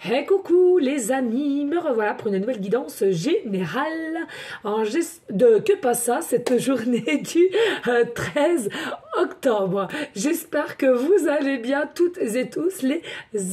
Hey coucou les amis, me revoilà pour une nouvelle guidance générale. Que passe ça cette journée du 13 octobre. J'espère que vous allez bien toutes et tous les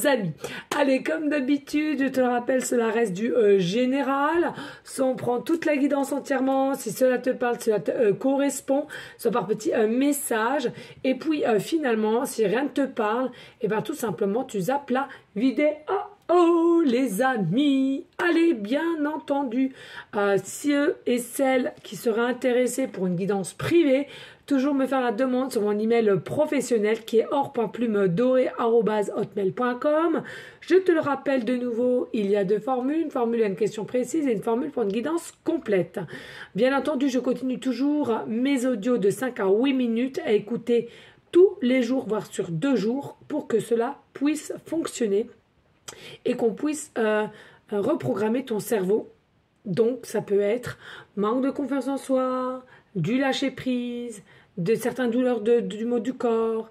amis. Allez, comme d'habitude, je te le rappelle, cela reste du général. Si on prend toute la guidance entièrement, si cela te parle, cela te correspond, soit par petit message. Et puis finalement, si rien ne te parle, et bien tout simplement tu zappes la vidéo. Oh les amis, allez bien entendu, ceux et celles qui seraient intéressés pour une guidance privée, toujours me faire la demande sur mon email professionnel qui est or.plumedorée@hotmail.com. Je te le rappelle de nouveau, il y a deux formules, une formule à une question précise et une formule pour une guidance complète. Bien entendu, je continue toujours mes audios de 5 à 8 minutes à écouter tous les jours, voire sur 2 jours, pour que cela puisse fonctionner et qu'on puisse reprogrammer ton cerveau. Donc ça peut être manque de confiance en soi, du lâcher prise, de certaines douleurs du mot du corps,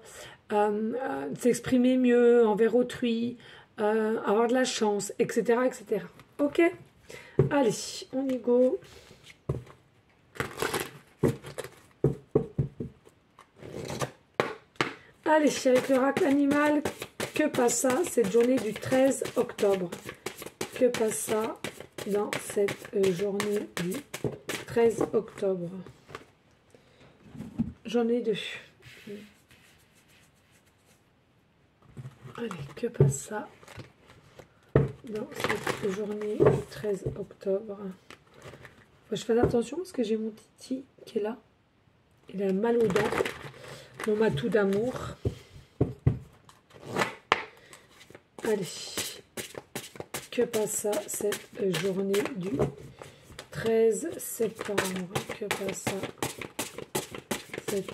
s'exprimer mieux envers autrui, avoir de la chance, etc. etc. Ok, allez, on y go. Allez, avec le rack animal, que passe ça cette journée du 13 octobre? Que passe ça dans cette journée du 13 octobre? J'en ai deux. Allez, que passe ça dans cette journée du 13 octobre? Faut que je fasse attention parce que j'ai mon titi qui est là. Il a mal aux dents. Mon matou d'amour. Allez, que passe ça cette journée du 13 septembre? Que passe ça cette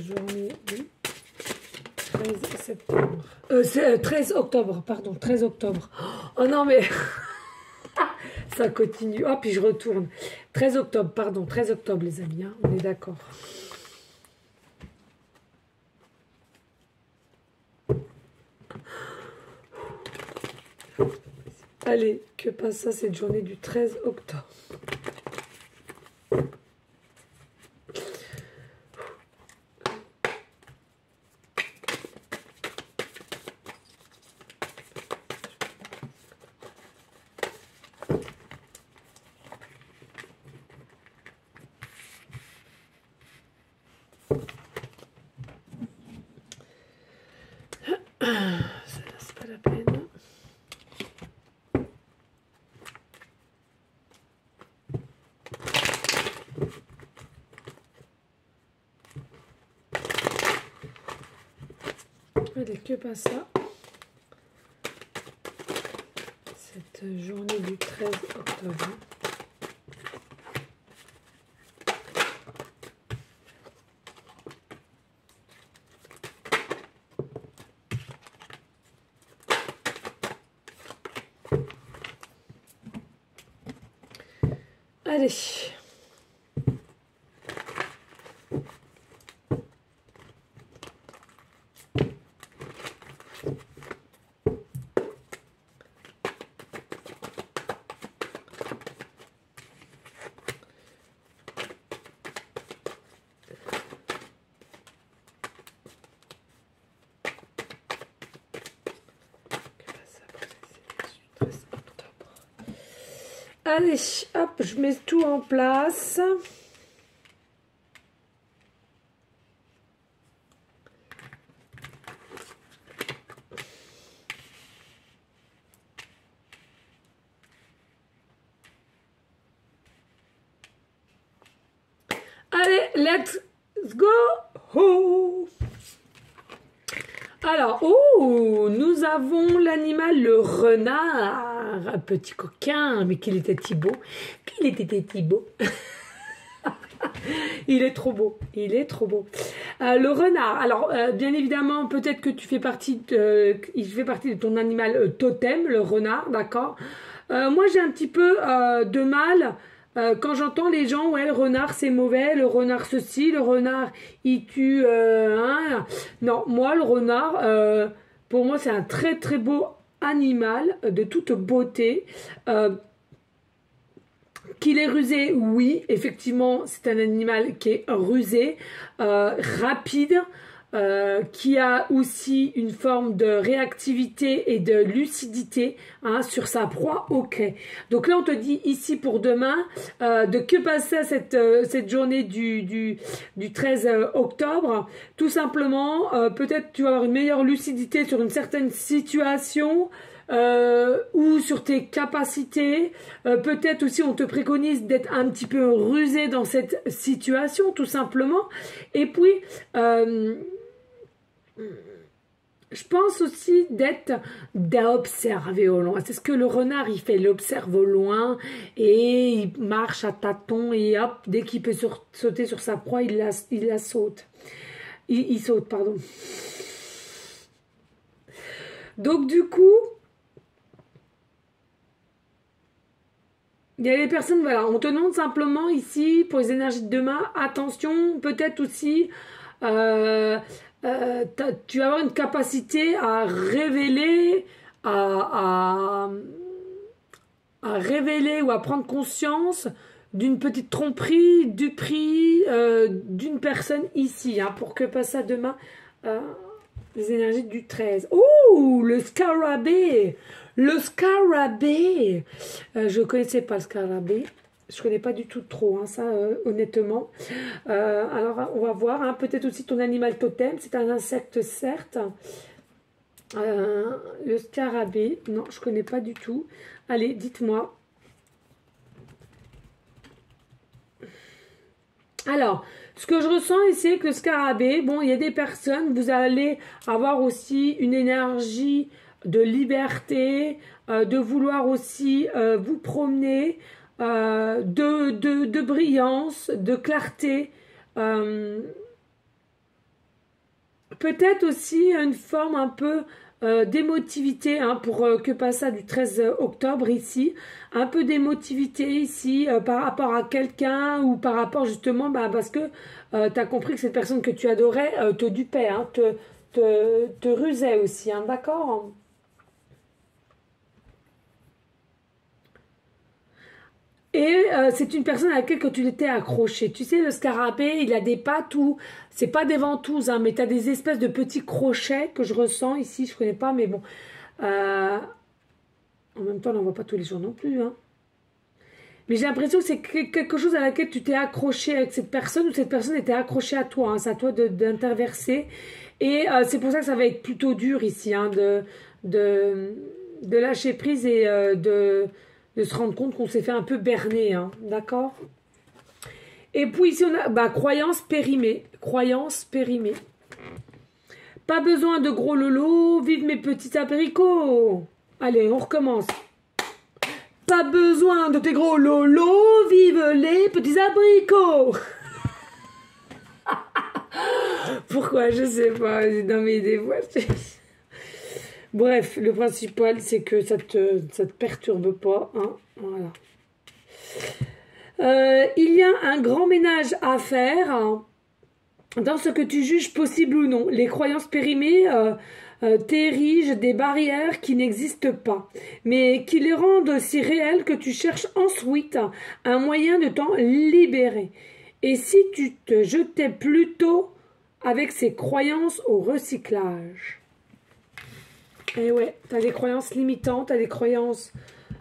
journée du 13 septembre? 13 octobre, pardon, 13 octobre. Oh non mais, ça continue. Oh, puis je retourne. 13 octobre, pardon, 13 octobre les amis, hein, on est d'accord. Allez, que passe ça cette journée du 13 octobre? C'est pas la peine. Allez, que passe ça cette journée du 13 octobre? Allez. Allez, hop, je mets tout en place. Allez, let's go! Oh. Alors, oh, nous avons l'animal, le renard, un petit coquin, mais qu'il était beau, qu'il était beau. Il est trop beau, il est trop beau. Le renard, alors bien évidemment, peut-être que il fait partie de ton animal totem, le renard, d'accord. Moi, j'ai un petit peu de mal quand j'entends les gens, ouais, le renard c'est mauvais, le renard ceci, le renard il tue, hein. Non, moi le renard, pour moi c'est un très très beau animal de toute beauté. Qu'il est rusé, oui, effectivement, c'est un animal qui est rusé, rapide, qui a aussi une forme de réactivité et de lucidité hein, sur sa proie, ok. Donc là, on te dit ici pour demain, de que passer à cette journée du 13 octobre, tout simplement, peut-être tu vas avoir une meilleure lucidité sur une certaine situation, ou sur tes capacités, peut-être aussi on te préconise d'être un petit peu rusé dans cette situation tout simplement, et puis je pense aussi d'observer au loin. C'est ce que le renard il fait, il observe au loin et il marche à tâtons et hop, dès qu'il peut sauter sur sa proie, il la saute. Il saute, pardon. Donc du coup, il y a des personnes, voilà, on te demande simplement ici, pour les énergies de demain, attention, peut-être aussi, tu vas avoir une capacité à révéler, à révéler ou à prendre conscience d'une petite tromperie, du prix d'une personne ici, hein, pour que passe ça demain, les énergies du 13. Oh, le scarabée! Le scarabée, je ne connaissais pas le scarabée, je ne connais pas du tout trop, hein, ça honnêtement. Alors on va voir, hein, peut-être aussi ton animal totem, c'est un insecte certes. Le scarabée, non je ne connais pas du tout. Allez, dites-moi. Alors, ce que je ressens ici avec le scarabée, bon il y a des personnes, vous allez avoir aussi une énergie de liberté, de vouloir aussi vous promener, de brillance, de clarté. Peut-être aussi une forme un peu d'émotivité hein, pour que passe ça du 13 octobre ici. Un peu d'émotivité ici par rapport à quelqu'un ou par rapport justement parce que tu as compris que cette personne que tu adorais te dupait, hein, te rusait aussi, hein, d'accord ? Et c'est une personne à laquelle tu étais accroché. Tu sais, le scarabée, il a des pattes où, c'est pas des ventouses, hein, mais tu as des espèces de petits crochets que je ressens ici, je connais pas, mais bon. En même temps, on n'en voit pas tous les jours non plus. Hein. Mais j'ai l'impression que c'est quelque chose à laquelle tu t'es accroché avec cette personne ou cette personne était accrochée à toi. Hein, c'est à toi d'interverser. Et c'est pour ça que ça va être plutôt dur ici, hein, de lâcher prise et de se rendre compte qu'on s'est fait un peu berner, hein, d'accord? Et puis ici on a croyance périmée, croyance périmée. Pas besoin de gros lolos, vive mes petits abricots. Allez, on recommence. Pas besoin de tes gros lolos, vive les petits abricots. Pourquoi? Je sais pas, dans mes des fois. Bref, le principal, c'est que ça te perturbe pas. Hein, voilà. Il y a un grand ménage à faire hein, dans ce que tu juges possible ou non. Les croyances périmées t'érigent des barrières qui n'existent pas, mais qui les rendent si réelles que tu cherches ensuite un moyen de t'en libérer. Et si tu te jetais plutôt avec ces croyances au recyclage? Et ouais, tu as des croyances limitantes, tu as des croyances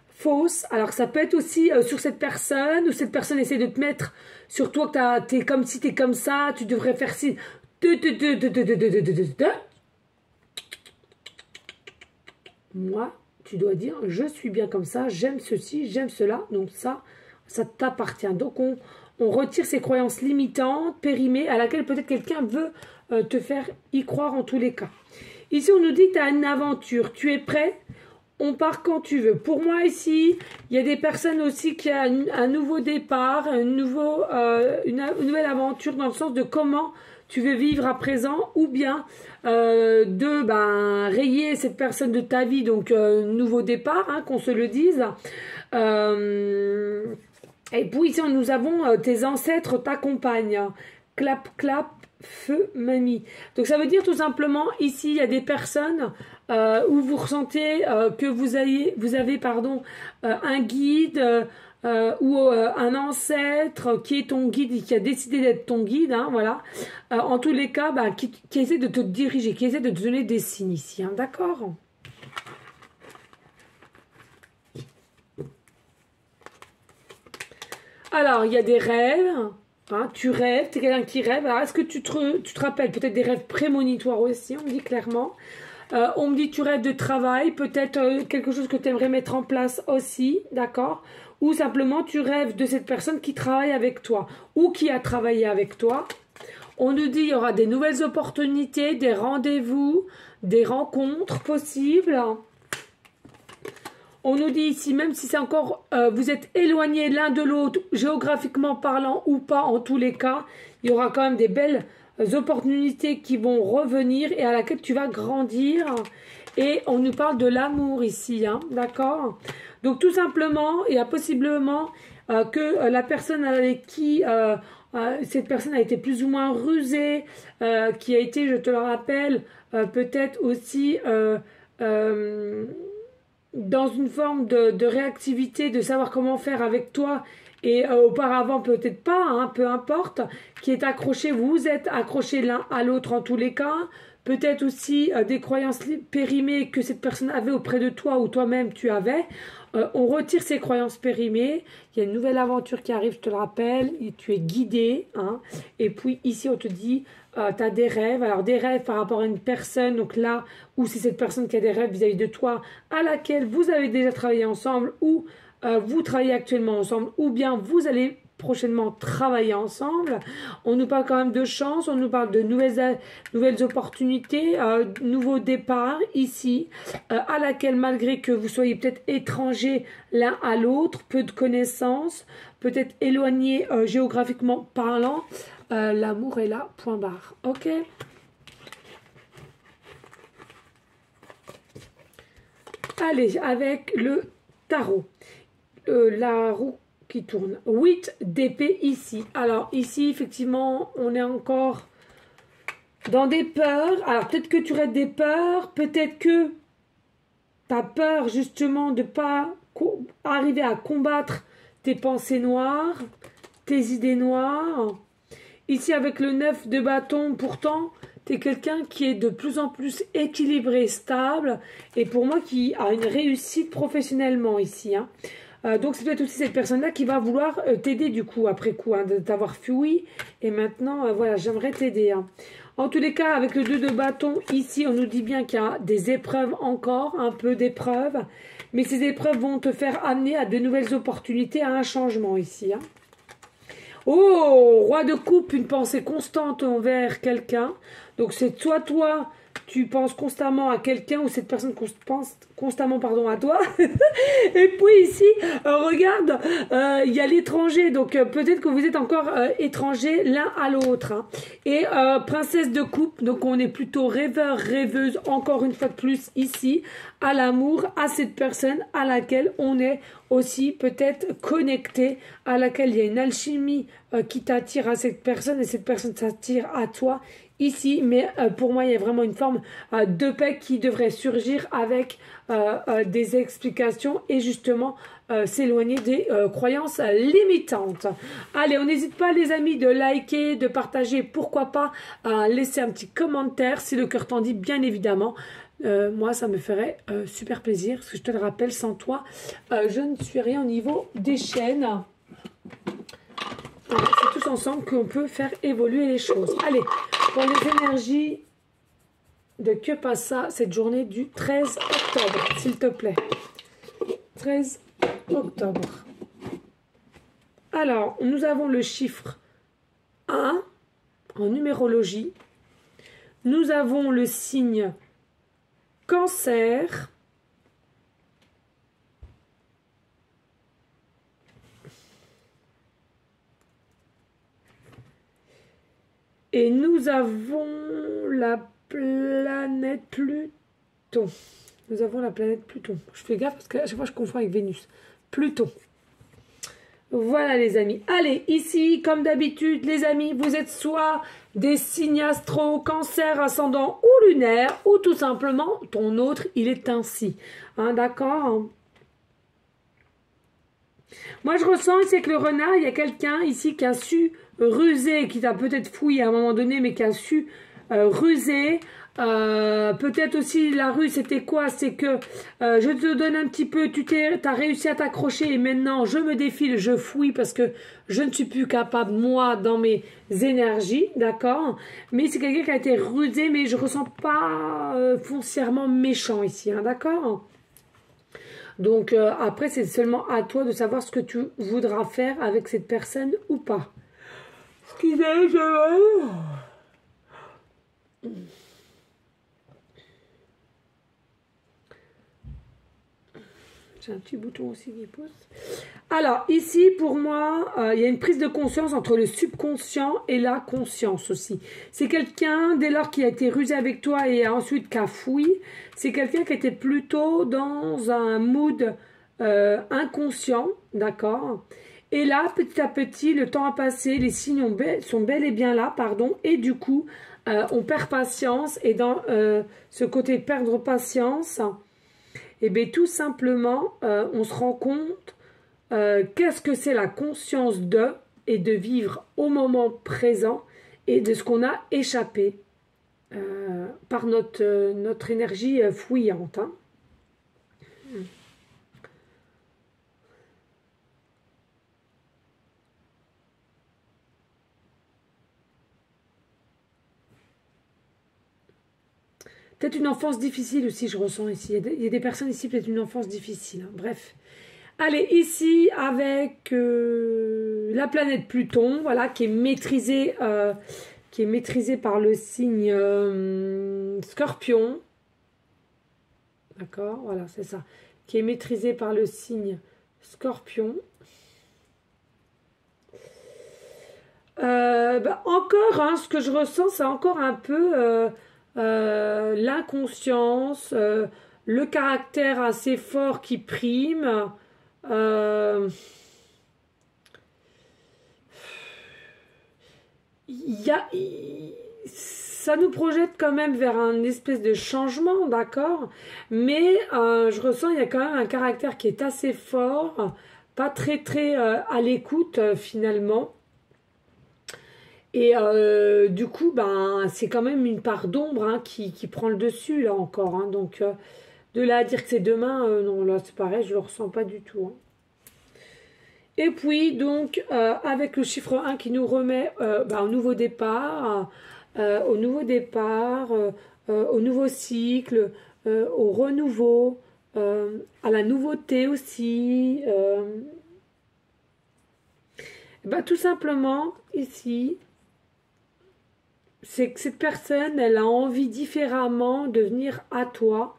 fausses. Alors ça peut être aussi sur cette personne, ou cette personne essaie de te mettre sur toi que t'es comme si t'es comme ça, tu devrais faire ci. Moi, tu dois dire, je suis bien comme ça, j'aime ceci, j'aime cela, donc ça t'appartient. Donc on retire ces croyances limitantes, périmées, à laquelle peut-être quelqu'un veut te faire y croire en tous les cas. Ici, on nous dit que tu as une aventure. Tu es prêt? On part quand tu veux. Pour moi, ici, il y a des personnes aussi qui ont un nouveau départ, une nouvelle aventure dans le sens de comment tu veux vivre à présent ou bien rayer cette personne de ta vie. Donc, nouveau départ, hein, qu'on se le dise. Et puis, ici, nous avons tes ancêtres t'accompagnent. Clap, clap. Feu mamie. Donc ça veut dire tout simplement ici il y a des personnes où vous ressentez que vous avez pardon, un guide ou un ancêtre qui est ton guide et qui a décidé d'être ton guide, hein, voilà. En tous les cas, bah, qui essaie de te diriger, qui essaie de te donner des signes ici, hein, d'accord? Alors, il y a des rêves, hein, tu rêves, tu es quelqu'un qui rêve. Alors, est-ce que tu te rappelles peut-être des rêves prémonitoires aussi, on me dit clairement. On me dit tu rêves de travail, peut-être quelque chose que tu aimerais mettre en place aussi, d'accord? Ou simplement tu rêves de cette personne qui travaille avec toi ou qui a travaillé avec toi. On nous dit il y aura des nouvelles opportunités, des rendez-vous, des rencontres possibles. On nous dit ici, même si c'est encore, vous êtes éloignés l'un de l'autre, géographiquement parlant ou pas, en tous les cas, il y aura quand même des belles opportunités qui vont revenir et à laquelle tu vas grandir. Et on nous parle de l'amour ici, hein, d'accord? Donc tout simplement, il y a possiblement que la personne avec qui cette personne a été plus ou moins rusée, qui a été, je te le rappelle, peut-être aussi dans une forme de réactivité, de savoir comment faire avec toi, et auparavant peut-être pas, hein, peu importe, qui est accroché, vous êtes accrochés l'un à l'autre en tous les cas, peut-être aussi des croyances périmées que cette personne avait auprès de toi ou toi-même tu avais. On retire ces croyances périmées, il y a une nouvelle aventure qui arrive, je te le rappelle, et tu es guidé, hein, et puis ici on te dit, tu as des rêves, alors des rêves par rapport à une personne, donc là où c'est cette personne qui a des rêves vis-à-vis de toi, à laquelle vous avez déjà travaillé ensemble, ou vous travaillez actuellement ensemble, ou bien vous allez prochainement travailler ensemble. On nous parle quand même de chance, on nous parle de nouvelles opportunités, nouveaux départs ici, à laquelle malgré que vous soyez peut-être étrangers l'un à l'autre, peu de connaissances, peut-être éloignés géographiquement parlant, l'amour est là, point barre. Ok? Allez, avec le tarot. La roue qui tourne. 8 d'épée ici. Alors ici, effectivement, on est encore dans des peurs. Alors peut-être que tu rêves des peurs. Peut-être que tu as peur justement de ne pas arriver à combattre tes pensées noires, tes idées noires. Ici, avec le 9 de bâton, pourtant, tu es quelqu'un qui est de plus en plus équilibré, stable. Et pour moi, qui a une réussite professionnellement ici, hein. Donc c'est peut-être aussi cette personne-là qui va vouloir t'aider du coup, après coup, hein, de t'avoir fui. Et maintenant, voilà, j'aimerais t'aider. Hein. En tous les cas, avec le 2 de bâton, ici, on nous dit bien qu'il y a des épreuves encore, un peu d'épreuves. Mais ces épreuves vont te faire amener à de nouvelles opportunités, à un changement ici. Hein. Oh, roi de coupe, une pensée constante envers quelqu'un. Donc c'est soit toi, tu penses constamment à quelqu'un ou cette personne pense constamment pardon, à toi. Et puis ici, regarde, il y a l'étranger. Donc peut-être que vous êtes encore étrangers l'un à l'autre. Hein. Et princesse de coupe, donc on est plutôt rêveur, rêveuse, encore une fois de plus ici, à l'amour, à cette personne à laquelle on est aussi peut-être connecté, à laquelle il y a une alchimie qui t'attire à cette personne et cette personne t'attire à toi ici, mais pour moi il y a vraiment une forme de paix qui devrait surgir avec des explications et justement s'éloigner des croyances limitantes. Allez, on n'hésite pas les amis de liker, de partager, pourquoi pas laisser un petit commentaire si le cœur t'en dit, bien évidemment. Moi ça me ferait super plaisir, parce que je te le rappelle, sans toi je ne suis rien au niveau des chaînes. C'est tous ensemble qu'on peut faire évoluer les choses. Allez, pour les énergies de que passe ça cette journée du 13 octobre, s'il te plaît. 13 octobre. Alors, nous avons le chiffre 1 en numérologie. Nous avons le signe Cancer. Et nous avons la planète Pluton. Nous avons la planète Pluton. Je fais gaffe parce qu'à chaque fois je confonds avec Vénus. Pluton. Voilà les amis. Allez, ici, comme d'habitude, les amis, vous êtes soit des signes astro, cancer, ascendant ou lunaire, ou tout simplement, ton autre, il est ainsi. Hein, d'accord? Moi, je ressens ici que le renard, il y a quelqu'un ici qui a su ruser, qui t'a peut-être fouillé à un moment donné, mais qui a su ruser. Peut-être aussi la rue, c'était quoi? C'est que je te donne un petit peu, tu as réussi à t'accrocher et maintenant je me défile, je fouille parce que je ne suis plus capable, moi, dans mes énergies, d'accord? Mais c'est quelqu'un qui a été rusé, mais je ressens pas foncièrement méchant ici, hein, d'accord? Donc après, c'est seulement à toi de savoir ce que tu voudras faire avec cette personne ou pas. Excusez-moi. J'ai un petit bouton aussi qui pousse. Alors, ici, pour moi, il y a une prise de conscience entre le subconscient et la conscience aussi. C'est quelqu'un, dès lors qu'il a été rusé avec toi et ensuite cafouille, c'est quelqu'un qui était plutôt dans un mood inconscient, d'accord? Et là, petit à petit, le temps a passé, les signes sont bel et bien là, pardon, et du coup, on perd patience, et dans ce côté perdre patience, et bien tout simplement, on se rend compte qu'est-ce que c'est la conscience de et de vivre au moment présent et de ce qu'on a échappé par notre énergie fouillante. Hein. Peut-être une enfance difficile aussi, je ressens ici. Il y a des personnes ici, peut-être une enfance difficile. Hein. Bref. Allez, ici, avec la planète Pluton, voilà, qui est maîtrisée par le signe Scorpion. D'accord, voilà, c'est ça. Qui est maîtrisée par le signe Scorpion. Encore, hein, ce que je ressens, c'est encore un peu l'inconscience, le caractère assez fort qui prime. Ça nous projette quand même vers un espèce de changement, d'accord? Mais je ressens il y a quand même un caractère qui est assez fort, pas très à l'écoute finalement. Et du coup, ben, c'est quand même une part d'ombre hein, qui prend le dessus, là encore. Hein. Donc, de là à dire que c'est demain, non, là, c'est pareil, je ne le ressens pas du tout. Hein. Et puis, donc, avec le chiffre 1 qui nous remet au nouveau départ, au nouveau cycle, au renouveau, à la nouveauté aussi. Tout simplement, ici, c'est que cette personne, elle a envie différemment de venir à toi.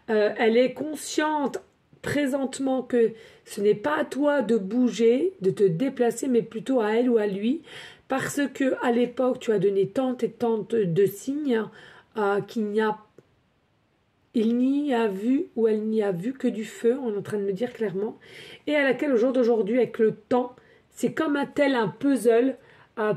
Elle est consciente présentement que ce n'est pas à toi de bouger, de te déplacer, mais plutôt à elle ou à lui. Parce que à l'époque, tu as donné tant et tant de signes il n'y a vu ou elle n'y a vu que du feu, on est en train de me dire clairement. Et à laquelle au jour d'aujourd'hui, avec le temps, c'est comme un puzzle.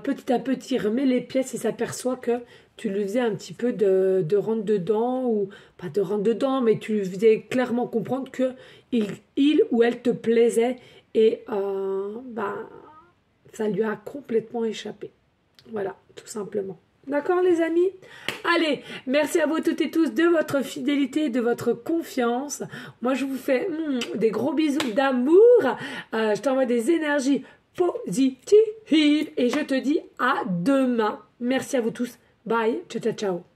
Petit à petit, il remet les pièces et s'aperçoit que tu lui faisais un petit peu de rentre dedans, ou pas de rentre dedans, mais tu lui faisais clairement comprendre que il ou elle te plaisait et ça lui a complètement échappé. Voilà, tout simplement. D'accord les amis? Allez, merci à vous toutes et tous de votre fidélité, de votre confiance. Moi je vous fais des gros bisous d'amour. Je t'envoie des énergies positive et je te dis à demain. Merci à vous tous. Bye. Ciao, ciao, ciao.